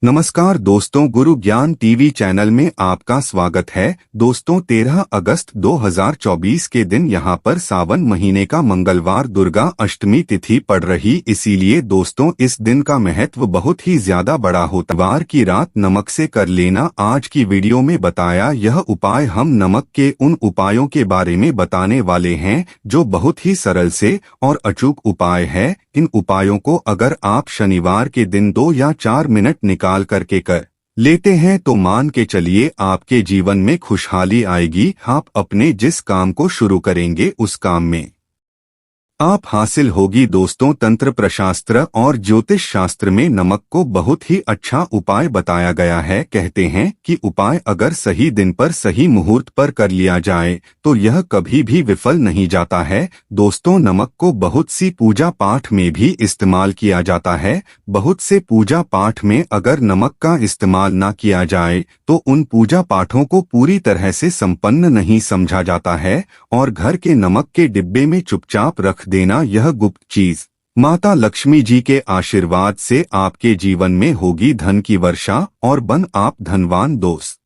नमस्कार दोस्तों, गुरु ज्ञान टीवी चैनल में आपका स्वागत है। दोस्तों 13 अगस्त 2024 के दिन यहां पर सावन महीने का मंगलवार दुर्गा अष्टमी तिथि पड़ रही, इसीलिए दोस्तों इस दिन का महत्व बहुत ही ज्यादा बड़ा होता है। वार की रात नमक से कर लेना। आज की वीडियो में बताया यह उपाय, हम नमक के उन उपायों के बारे में बताने वाले हैं जो बहुत ही सरल से और अचूक उपाय है। इन उपायों को अगर आप शनिवार के दिन 2 या 4 मिनट निकाल करके कर लेते हैं तो मान के चलिए आपके जीवन में खुशहाली आएगी। आप अपने जिस काम को शुरू करेंगे उस काम में आप हासिल होगी। दोस्तों तंत्र प्रशास्त्र और ज्योतिष शास्त्र में नमक को बहुत ही अच्छा उपाय बताया गया है। कहते हैं कि उपाय अगर सही दिन पर सही मुहूर्त पर कर लिया जाए तो यह कभी भी विफल नहीं जाता है। दोस्तों नमक को बहुत सी पूजा पाठ में भी इस्तेमाल किया जाता है। बहुत से पूजा पाठ में अगर नमक का इस्तेमाल ना किया जाए तो उन पूजा पाठों को पूरी तरह से संपन्न नहीं समझा जाता है और घर के नमक के डिब्बे में चुपचाप रख देना यह गुप्त चीज माता लक्ष्मी जी के आशीर्वाद से आपके जीवन में होगी धन की वर्षा और बन आप धनवान। दोस्त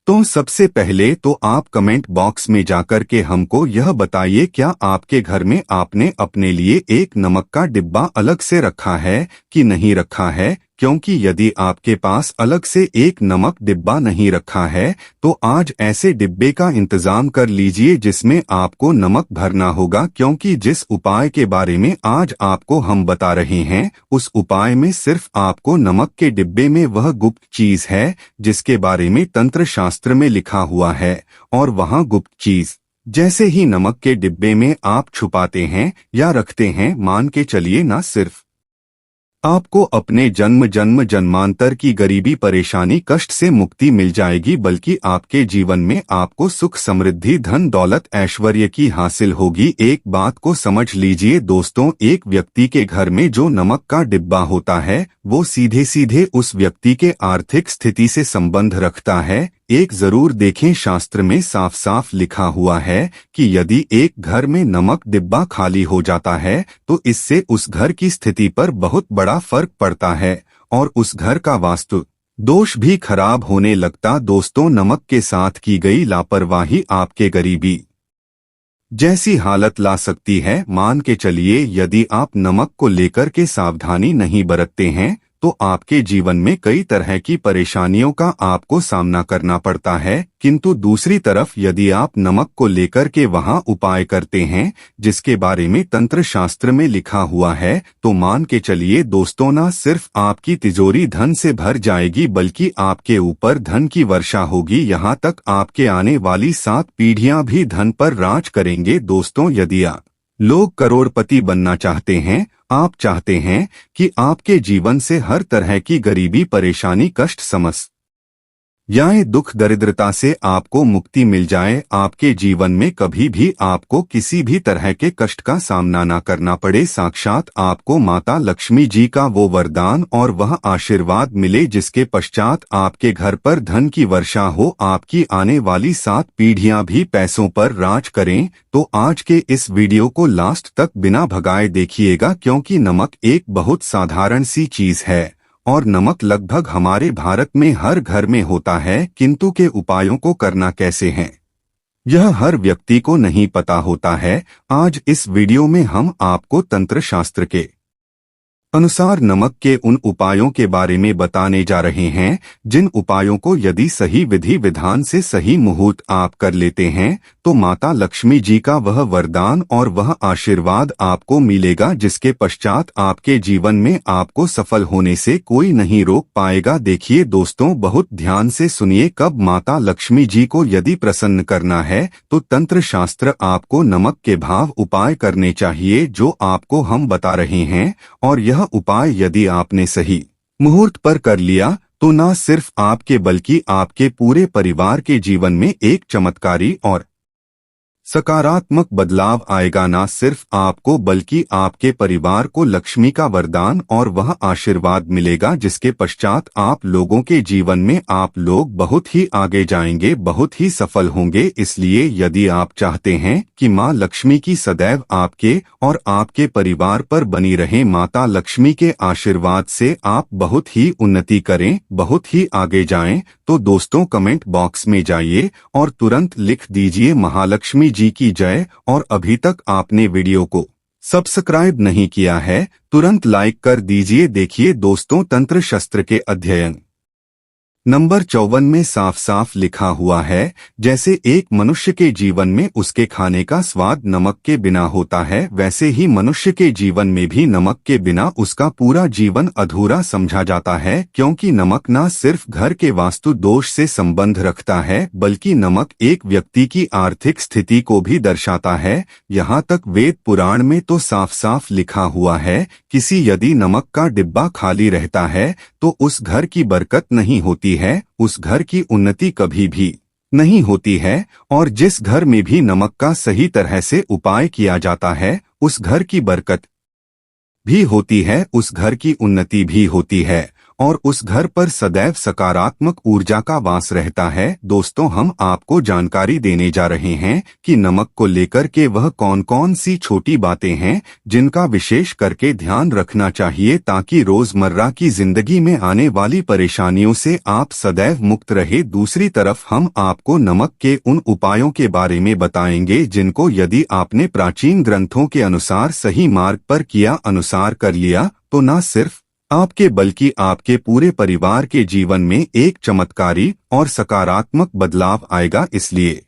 तो सबसे पहले तो आप कमेंट बॉक्स में जाकर के हमको यह बताइए, क्या आपके घर में आपने अपने लिए एक नमक का डिब्बा अलग से रखा है कि नहीं रखा है? क्योंकि यदि आपके पास अलग से एक नमक डिब्बा नहीं रखा है तो आज ऐसे डिब्बे का इंतजाम कर लीजिए जिसमें आपको नमक भरना होगा। क्योंकि जिस उपाय के बारे में आज आपको हम बता रहे हैं उस उपाय में सिर्फ आपको नमक के डिब्बे में वह गुप्त चीज है जिसके बारे में तंत्र शास्त्र में लिखा हुआ है। और वहाँ गुप्त चीज जैसे ही नमक के डिब्बे में आप छुपाते हैं या रखते हैं, मान के चलिए ना सिर्फ आपको अपने जन्मांतर की गरीबी परेशानी कष्ट से मुक्ति मिल जाएगी, बल्कि आपके जीवन में आपको सुख समृद्धि धन दौलत ऐश्वर्य की हासिल होगी। एक बात को समझ लीजिए दोस्तों, एक व्यक्ति के घर में जो नमक का डिब्बा होता है वो सीधे सीधे उस व्यक्ति के आर्थिक स्थिति से संबंध रखता है। एक जरूर देखें, शास्त्र में साफ साफ लिखा हुआ है कि यदि एक घर में नमक डिब्बा खाली हो जाता है तो इससे उस घर की स्थिति पर बहुत बड़ा फर्क पड़ता है और उस घर का वास्तु दोष भी खराब होने लगता। दोस्तों नमक के साथ की गई लापरवाही आपके गरीबी जैसी हालत ला सकती है। मान के चलिए यदि आप नमक को लेकर के सावधानी नहीं बरतते हैं तो आपके जीवन में कई तरह की परेशानियों का आपको सामना करना पड़ता है। किंतु दूसरी तरफ यदि आप नमक को लेकर के वहां उपाय करते हैं जिसके बारे में तंत्र शास्त्र में लिखा हुआ है तो मान के चलिए दोस्तों, ना सिर्फ आपकी तिजोरी धन से भर जाएगी बल्कि आपके ऊपर धन की वर्षा होगी। यहाँ तक आपके आने वाली 7 पीढ़ियां भी धन पर राज करेंगे। दोस्तों यदि आप लोग करोड़पति बनना चाहते हैं, आप चाहते हैं कि आपके जीवन से हर तरह की गरीबी परेशानी कष्ट समस्या दुख दरिद्रता से आपको मुक्ति मिल जाए, आपके जीवन में कभी भी आपको किसी भी तरह के कष्ट का सामना ना करना पड़े, साक्षात आपको माता लक्ष्मी जी का वो वरदान और वह आशीर्वाद मिले जिसके पश्चात आपके घर पर धन की वर्षा हो, आपकी आने वाली 7 पीढ़ियां भी पैसों पर राज करें। तो आज के इस वीडियो को लास्ट तक बिना भगाए देखिएगा, क्योंकि नमक एक बहुत साधारण सी चीज है और नमक लगभग हमारे भारत में हर घर में होता है, किंतु के उपायों को करना कैसे है यह हर व्यक्ति को नहीं पता होता है। आज इस वीडियो में हम आपको तंत्र शास्त्र के अनुसार नमक के उन उपायों के बारे में बताने जा रहे हैं जिन उपायों को यदि सही विधि विधान से सही मुहूर्त आप कर लेते हैं तो माता लक्ष्मी जी का वह वरदान और वह आशीर्वाद आपको मिलेगा जिसके पश्चात आपके जीवन में आपको सफल होने से कोई नहीं रोक पाएगा। देखिए दोस्तों, बहुत ध्यान से सुनिए, कब माता लक्ष्मी जी को यदि प्रसन्न करना है तो तंत्र शास्त्र आपको नमक के भाव उपाय करने चाहिए जो आपको हम बता रहे हैं। और यह उपाय यदि आपने सही मुहूर्त पर कर लिया तो न सिर्फ आपके बल्कि आपके पूरे परिवार के जीवन में एक चमत्कारी और सकारात्मक बदलाव आएगा। न सिर्फ आपको बल्कि आपके परिवार को लक्ष्मी का वरदान और वह आशीर्वाद मिलेगा जिसके पश्चात आप लोगों के जीवन में आप लोग बहुत ही आगे जाएंगे, बहुत ही सफल होंगे। इसलिए यदि आप चाहते हैं कि माँ लक्ष्मी की सदैव आपके और आपके परिवार पर बनी रहे, माता लक्ष्मी के आशीर्वाद से आप बहुत ही उन्नति करें, बहुत ही आगे जाएं, तो दोस्तों कमेंट बॉक्स में जाइए और तुरंत लिख दीजिए महालक्ष्मी जी की जय। और अभी तक आपने वीडियो को सब्सक्राइब नहीं किया है तुरंत लाइक कर दीजिए। देखिए दोस्तों, तंत्र शस्त्र के अध्ययन नंबर 54 में साफ साफ लिखा हुआ है, जैसे एक मनुष्य के जीवन में उसके खाने का स्वाद नमक के बिना होता है, वैसे ही मनुष्य के जीवन में भी नमक के बिना उसका पूरा जीवन अधूरा समझा जाता है। क्योंकि नमक न सिर्फ घर के वास्तु दोष से संबंध रखता है बल्कि नमक एक व्यक्ति की आर्थिक स्थिति को भी दर्शाता है। यहाँ तक वेद पुराण में तो साफ साफ लिखा हुआ है, किसी यदि नमक का डिब्बा खाली रहता है तो उस घर की बरकत नहीं होती है, उस घर की उन्नति कभी भी नहीं होती है। और जिस घर में भी नमक का सही तरह से उपाय किया जाता है उस घर की बरकत भी होती है, उस घर की उन्नति भी होती है और उस घर पर सदैव सकारात्मक ऊर्जा का वास रहता है। दोस्तों, हम आपको जानकारी देने जा रहे हैं कि नमक को लेकर के वह कौन कौन सी छोटी बातें हैं जिनका विशेष करके ध्यान रखना चाहिए ताकि रोजमर्रा की जिंदगी में आने वाली परेशानियों से आप सदैव मुक्त रहे। दूसरी तरफ हम आपको नमक के उन उपायों के बारे में बताएंगे जिनको यदि आपने प्राचीन ग्रंथों के अनुसार सही मार्ग पर किया, अनुसार कर लिया, तो न सिर्फ आपके बल्कि आपके पूरे परिवार के जीवन में एक चमत्कारी और सकारात्मक बदलाव आएगा। इसलिए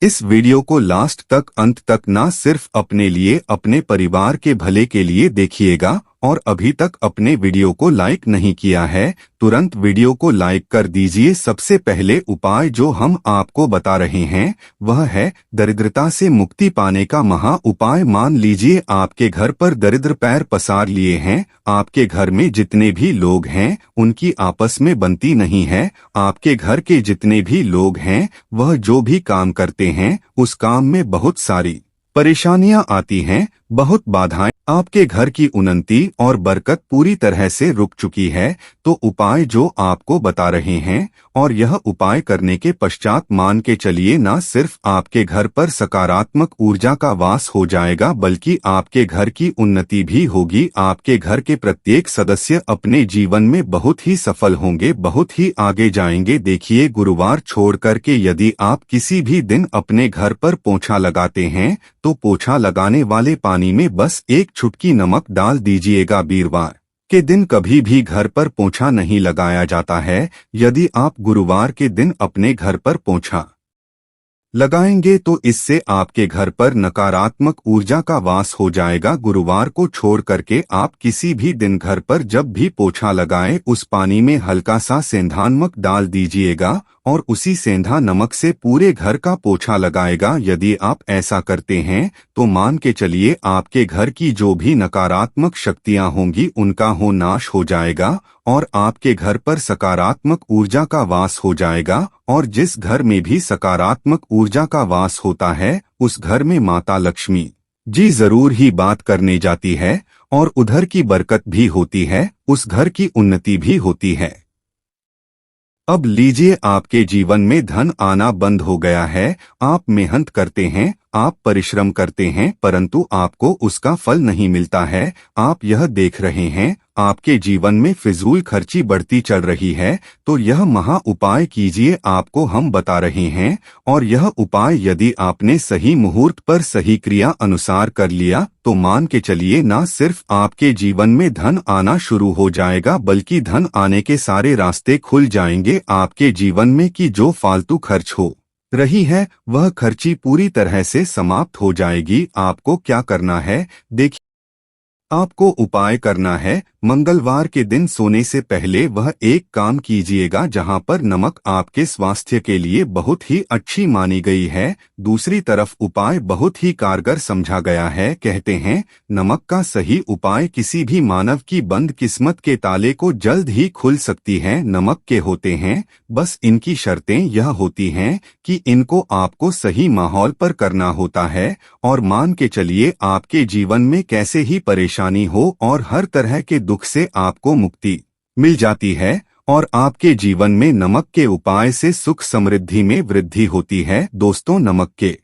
इस वीडियो को लास्ट तक, अंत तक न सिर्फ अपने लिए, अपने परिवार के भले के लिए देखिएगा। और अभी तक अपने वीडियो को लाइक नहीं किया है तुरंत वीडियो को लाइक कर दीजिए। सबसे पहले उपाय जो हम आपको बता रहे हैं वह है दरिद्रता से मुक्ति पाने का महा उपाय। मान लीजिए आपके घर पर दरिद्र पैर पसार लिए हैं, आपके घर में जितने भी लोग हैं उनकी आपस में बनती नहीं है, आपके घर के जितने भी लोग हैं वह जो भी काम करते हैं उस काम में बहुत सारी परेशानियां आती हैं, बहुत बाधाएं, आपके घर की उन्नति और बरकत पूरी तरह से रुक चुकी है। तो उपाय जो आपको बता रहे हैं और यह उपाय करने के पश्चात मान के चलिए न सिर्फ आपके घर पर सकारात्मक ऊर्जा का वास हो जाएगा बल्कि आपके घर की उन्नति भी होगी। आपके घर के प्रत्येक सदस्य अपने जीवन में बहुत ही सफल होंगे, बहुत ही आगे जाएंगे। देखिए, गुरुवार छोड़ करके यदि आप किसी भी दिन अपने घर पर पोछा लगाते हैं तो पोछा लगाने वाले पानी में बस एक चुटकी नमक डाल दीजिएगा। वीरवार के दिन कभी भी घर पर पोछा नहीं लगाया जाता है। यदि आप गुरुवार के दिन अपने घर पर पोछा लगाएंगे तो इससे आपके घर पर नकारात्मक ऊर्जा का वास हो जाएगा। गुरुवार को छोड़ करके आप किसी भी दिन घर पर जब भी पोछा लगाएं उस पानी में हल्का सा सेंधा नमक डाल दीजिएगा और उसी सेंधा नमक से पूरे घर का पोछा लगाएगा। यदि आप ऐसा करते हैं तो मान के चलिए आपके घर की जो भी नकारात्मक शक्तियां होंगी उनका हो नाश हो जाएगा और आपके घर पर सकारात्मक ऊर्जा का वास हो जाएगा। और जिस घर में भी सकारात्मक ऊर्जा का वास होता है उस घर में माता लक्ष्मी जी जरूर ही बात करने जाती है और उधर की बरकत भी होती है, उस घर की उन्नति भी होती है। अब लीजिए, आपके जीवन में धन आना बंद हो गया है, आप मेहनत करते हैं, आप परिश्रम करते हैं परंतु आपको उसका फल नहीं मिलता है। आप यह देख रहे हैं आपके जीवन में फिजूल खर्ची बढ़ती चल रही है, तो यह महा उपाय कीजिए, आपको हम बता रहे हैं। और यह उपाय यदि आपने सही मुहूर्त पर सही क्रिया अनुसार कर लिया तो मान के चलिए न सिर्फ आपके जीवन में धन आना शुरू हो जाएगा बल्कि धन आने के सारे रास्ते खुल जाएंगे। आपके जीवन में की जो फालतू खर्च हो रही है वह खर्ची पूरी तरह से समाप्त हो जाएगी। आपको क्या करना है देखिए, आपको उपाय करना है। मंगलवार के दिन सोने से पहले वह एक काम कीजिएगा जहां पर नमक आपके स्वास्थ्य के लिए बहुत ही अच्छी मानी गई है। दूसरी तरफ उपाय बहुत ही कारगर समझा गया है। कहते हैं नमक का सही उपाय किसी भी मानव की बंद किस्मत के ताले को जल्द ही खुल सकती है। नमक के होते हैं, बस इनकी शर्तें यह होती हैं कि इनको आपको सही माहौल पर करना होता है। और मान के चलिए आपके जीवन में कैसे ही परेशानी हो और हर तरह के दुख से आपको मुक्ति मिल जाती है और आपके जीवन में नमक के उपाय से सुख समृद्धि में वृद्धि होती है। दोस्तों, नमक के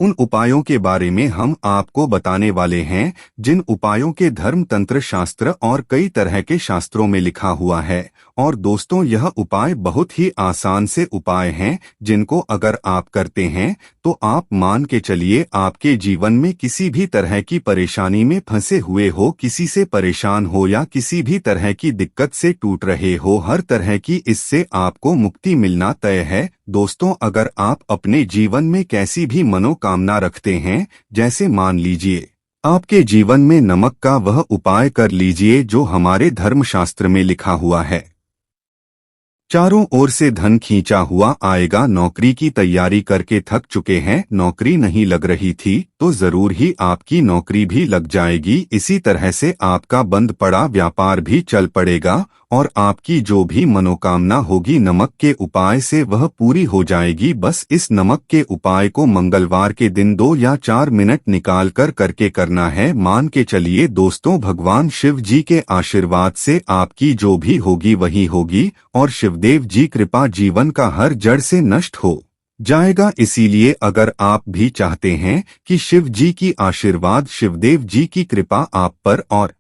उन उपायों के बारे में हम आपको बताने वाले हैं जिन उपायों के धर्म तंत्र शास्त्र और कई तरह के शास्त्रों में लिखा हुआ है। और दोस्तों, यह उपाय बहुत ही आसान से उपाय हैं जिनको अगर आप करते हैं तो आप मान के चलिए आपके जीवन में किसी भी तरह की परेशानी में फंसे हुए हो, किसी से परेशान हो या किसी भी तरह की दिक्कत से टूट रहे हो, हर तरह की इससे आपको मुक्ति मिलना तय है। दोस्तों, अगर आप अपने जीवन में कैसी भी मनोकामना रखते हैं, जैसे मान लीजिए आपके जीवन में नमक का वह उपाय कर लीजिए जो हमारे धर्मशास्त्र में लिखा हुआ है। चारों ओर से धन खींचा हुआ आएगा। नौकरी की तैयारी करके थक चुके हैं, नौकरी नहीं लग रही थी तो जरूर ही आपकी नौकरी भी लग जाएगी। इसी तरह से आपका बंद पड़ा व्यापार भी चल पड़ेगा और आपकी जो भी मनोकामना होगी नमक के उपाय से वह पूरी हो जाएगी। बस इस नमक के उपाय को मंगलवार के दिन 2 या 4 मिनट निकाल कर करके करना है। मान के चलिए दोस्तों, भगवान शिव जी के आशीर्वाद से आपकी जो भी होगी वही होगी और शिवदेव जी कृपा जीवन का हर जड़ से नष्ट हो जाएगा। इसीलिए अगर आप भी चाहते हैं कि शिव जी की आशीर्वाद, शिवदेव जी की कृपा आप पर और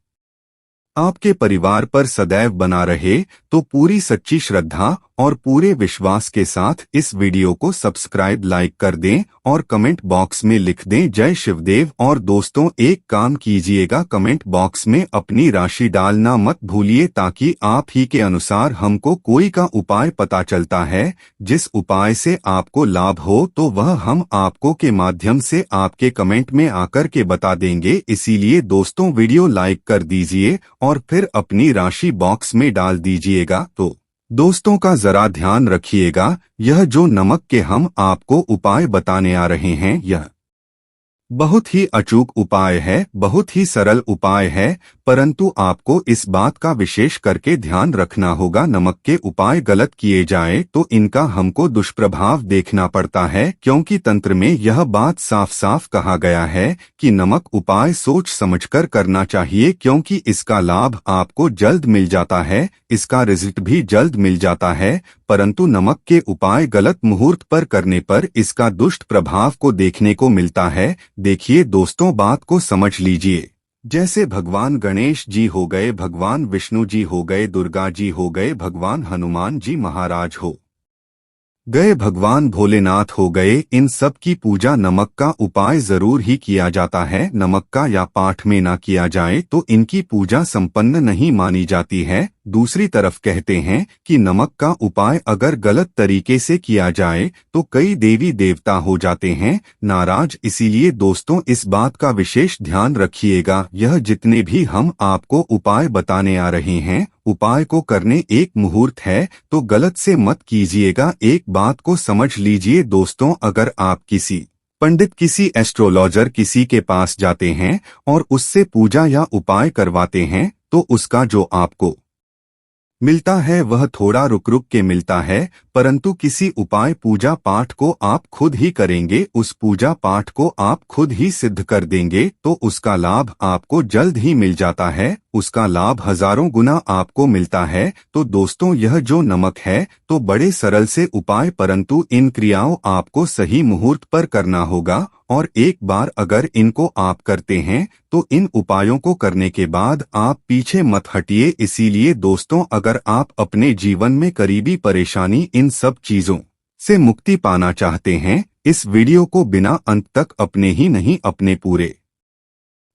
आपके परिवार पर सदैव बना रहे, तो पूरी सच्ची श्रद्धा और पूरे विश्वास के साथ इस वीडियो को सब्सक्राइब, लाइक कर दें और कमेंट बॉक्स में लिख दें जय शिवदेव। और दोस्तों, एक काम कीजिएगा, कमेंट बॉक्स में अपनी राशि डालना मत भूलिए ताकि आप ही के अनुसार हमको कोई का उपाय पता चलता है। जिस उपाय से आपको लाभ हो तो वह हम आपको के माध्यम से आपके कमेंट में आकर के बता देंगे। इसीलिए दोस्तों, वीडियो लाइक कर दीजिए और फिर अपनी राशि बॉक्स में डाल दीजिएगा। तो दोस्तों का जरा ध्यान रखिएगा, यह जो नमक के हम आपको उपाय बताने आ रहे हैं यह बहुत ही अचूक उपाय है, बहुत ही सरल उपाय है, परंतु आपको इस बात का विशेष करके ध्यान रखना होगा। नमक के उपाय गलत किए जाए तो इनका हमको दुष्प्रभाव देखना पड़ता है, क्योंकि तंत्र में यह बात साफ साफ कहा गया है कि नमक उपाय सोच समझकर करना चाहिए, क्योंकि इसका लाभ आपको जल्द मिल जाता है, इसका रिजल्ट भी जल्द मिल जाता है। परंतु नमक के उपाय गलत मुहूर्त पर करने पर इसका दुष्ट प्रभाव को देखने को मिलता है। देखिए दोस्तों, बात को समझ लीजिए। जैसे भगवान गणेश जी हो गए, भगवान विष्णु जी हो गए, दुर्गा जी हो गए, भगवान हनुमान जी महाराज हो गए, भगवान भोलेनाथ हो गए, इन सब की पूजा नमक का उपाय जरूर ही किया जाता है। नमक का या पाठ में ना किया जाए तो इनकी पूजा संपन्न नहीं मानी जाती है। दूसरी तरफ कहते हैं कि नमक का उपाय अगर गलत तरीके से किया जाए तो कई देवी देवता हो जाते हैं नाराज। इसीलिए दोस्तों, इस बात का विशेष ध्यान रखिएगा। यह जितने भी हम आपको उपाय बताने आ रहे हैं, उपाय को करने एक मुहूर्त है तो गलत से मत कीजिएगा। एक बात को समझ लीजिए दोस्तों, अगर आप किसी पंडित, किसी एस्ट्रोलॉजर, किसी के पास जाते हैं और उससे पूजा या उपाय करवाते हैं तो उसका जो आपको मिलता है वह थोड़ा रुक रुक के मिलता है, परंतु किसी उपाय पूजा पाठ को आप खुद ही करेंगे, उस पूजा पाठ को आप खुद ही सिद्ध कर देंगे तो उसका लाभ आपको जल्द ही मिल जाता है, उसका लाभ हजारों गुना आपको मिलता है। तो दोस्तों, यह जो नमक है तो बड़े सरल से उपाय, परंतु इन क्रियाओं आपको सही मुहूर्त पर करना होगा। और एक बार अगर इनको आप करते हैं तो इन उपायों को करने के बाद आप पीछे मत हटिए। इसीलिए दोस्तों, अगर आप अपने जीवन में करीबी परेशानी, इन सब चीजों से मुक्ति पाना चाहते हैं, इस वीडियो को बिना अंत तक अपने ही नहीं, अपने पूरे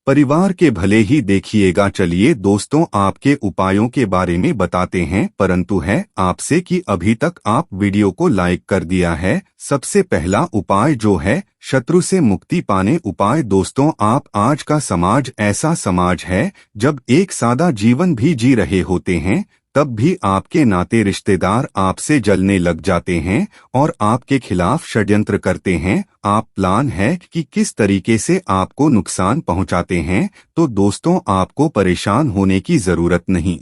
परिवार के भले ही देखिएगा। चलिए दोस्तों, आपके उपायों के बारे में बताते हैं, परंतु है आपसे कि अभी तक आप वीडियो को लाइक कर दिया है। सबसे पहला उपाय जो है शत्रु से मुक्ति पाने उपाय। दोस्तों, आप आज का समाज ऐसा समाज है जब एक सादा जीवन भी जी रहे होते हैं, तब भी आपके नाते रिश्तेदार आपसे जलने लग जाते हैं और आपके खिलाफ षड्यंत्र करते हैं। आप प्लान है कि किस तरीके से आपको नुकसान पहुंचाते हैं। तो दोस्तों, आपको परेशान होने की जरूरत नहीं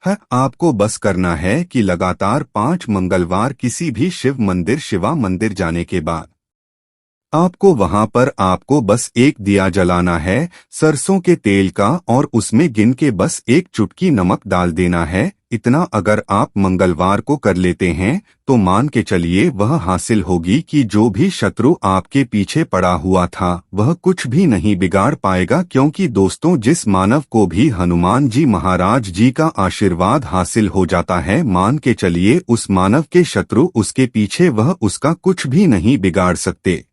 है। आपको बस करना है कि लगातार 5 मंगलवार किसी भी शिव मंदिर, शिवा मंदिर जाने के बाद आपको वहां पर आपको बस एक दिया जलाना है सरसों के तेल का, और उसमें गिन के बस एक चुटकी नमक डाल देना है। इतना अगर आप मंगलवार को कर लेते हैं तो मान के चलिए वह हासिल होगी कि जो भी शत्रु आपके पीछे पड़ा हुआ था वह कुछ भी नहीं बिगाड़ पाएगा। क्योंकि दोस्तों, जिस मानव को भी हनुमान जी महाराज जी का आशीर्वाद हासिल हो जाता है, मान के चलिए उस मानव के शत्रु उसके पीछे वह उसका कुछ भी नहीं बिगाड़ सकते।